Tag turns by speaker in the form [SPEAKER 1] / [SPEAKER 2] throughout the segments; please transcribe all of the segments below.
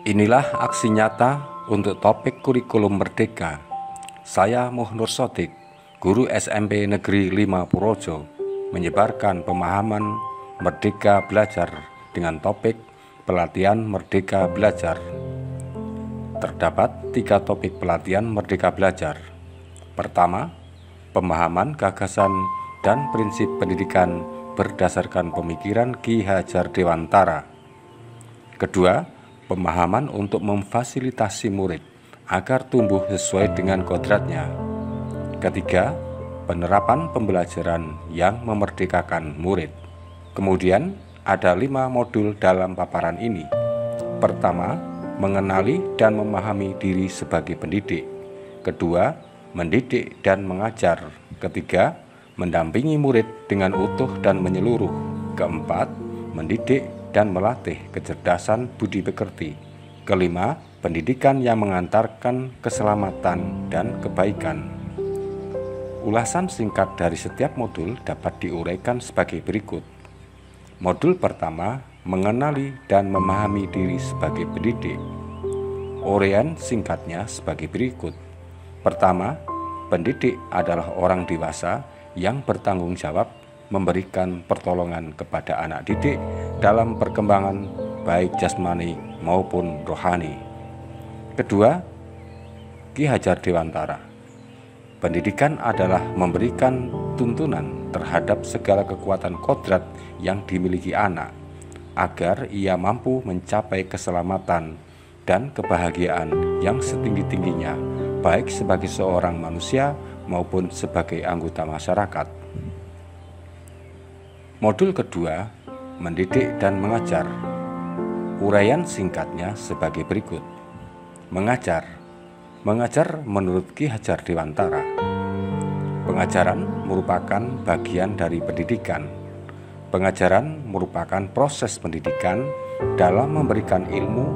[SPEAKER 1] Inilah aksi nyata untuk topik kurikulum Merdeka. Saya Muhnur Sodik, guru SMP Negeri 5 Purworejo, menyebarkan pemahaman Merdeka Belajar dengan topik pelatihan Merdeka Belajar. Terdapat 3 topik pelatihan Merdeka Belajar. Pertama, pemahaman gagasan dan prinsip pendidikan berdasarkan pemikiran Ki Hajar Dewantara. Kedua, pemahaman untuk memfasilitasi murid agar tumbuh sesuai dengan kodratnya. Ketiga, penerapan pembelajaran yang memerdekakan murid. Kemudian ada 5 modul dalam paparan ini. Pertama, mengenali dan memahami diri sebagai pendidik. Kedua, mendidik dan mengajar. Ketiga, mendampingi murid dengan utuh dan menyeluruh. Keempat, mendidik dan melatih kecerdasan budi pekerti. Kelima, pendidikan yang mengantarkan keselamatan dan kebaikan. Ulasan singkat dari setiap modul dapat diuraikan sebagai berikut. Modul pertama, mengenali dan memahami diri sebagai pendidik. Uraian singkatnya sebagai berikut. Pertama, pendidik adalah orang dewasa yang bertanggung jawab memberikan pertolongan kepada anak didik dalam perkembangan baik jasmani maupun rohani. Kedua, Ki Hajar Dewantara. Pendidikan adalah memberikan tuntunan terhadap segala kekuatan kodrat yang dimiliki anak, agar ia mampu mencapai keselamatan dan kebahagiaan yang setinggi-tingginya, baik sebagai seorang manusia maupun sebagai anggota masyarakat. Modul kedua, mendidik dan mengajar. Uraian singkatnya sebagai berikut. Mengajar. Mengajar menurut Ki Hajar Dewantara. Pengajaran merupakan bagian dari pendidikan. Pengajaran merupakan proses pendidikan dalam memberikan ilmu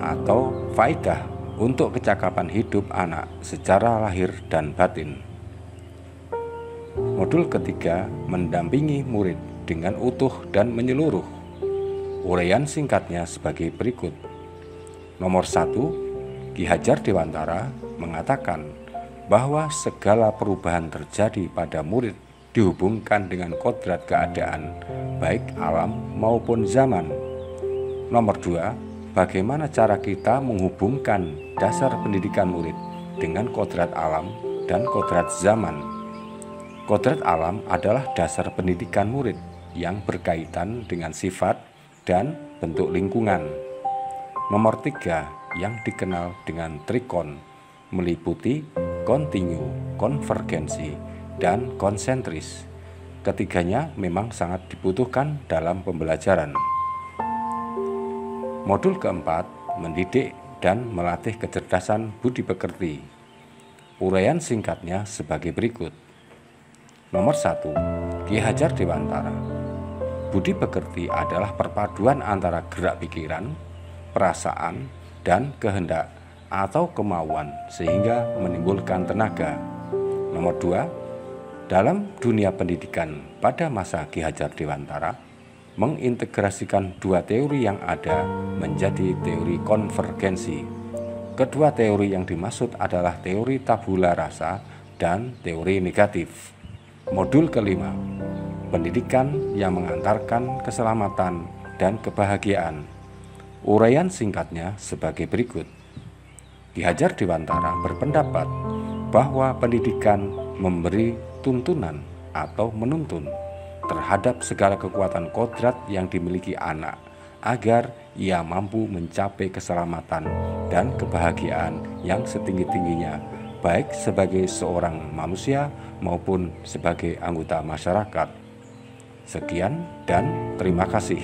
[SPEAKER 1] atau faedah untuk kecakapan hidup anak secara lahir dan batin. Modul ketiga, mendampingi murid dengan utuh dan menyeluruh. Uraian singkatnya sebagai berikut. Nomor 1, Ki Hajar Dewantara mengatakan bahwa segala perubahan terjadi pada murid dihubungkan dengan kodrat keadaan, baik alam maupun zaman. Nomor 2, bagaimana cara kita menghubungkan dasar pendidikan murid dengan kodrat alam dan kodrat zaman. Kodrat alam adalah dasar pendidikan murid yang berkaitan dengan sifat dan bentuk lingkungan. Nomor 3, yang dikenal dengan trikon, meliputi kontinu, konvergensi, dan konsentris. Ketiganya memang sangat dibutuhkan dalam pembelajaran. Modul keempat, mendidik dan melatih kecerdasan budi pekerti. Uraian singkatnya sebagai berikut. Nomor 1, Ki Hajar Dewantara. Budi pekerti adalah perpaduan antara gerak pikiran, perasaan, dan kehendak atau kemauan sehingga menimbulkan tenaga. Nomor 2, dalam dunia pendidikan pada masa Ki Hajar Dewantara mengintegrasikan 2 teori yang ada menjadi teori konvergensi. Kedua teori yang dimaksud adalah teori tabula rasa dan teori negatif. Modul kelima, pendidikan yang mengantarkan keselamatan dan kebahagiaan. Uraian singkatnya sebagai berikut. Ki Hajar Dewantara berpendapat bahwa pendidikan memberi tuntunan atau menuntun terhadap segala kekuatan kodrat yang dimiliki anak agar ia mampu mencapai keselamatan dan kebahagiaan yang setinggi-tingginya, baik sebagai seorang manusia maupun sebagai anggota masyarakat. Sekian dan terima kasih.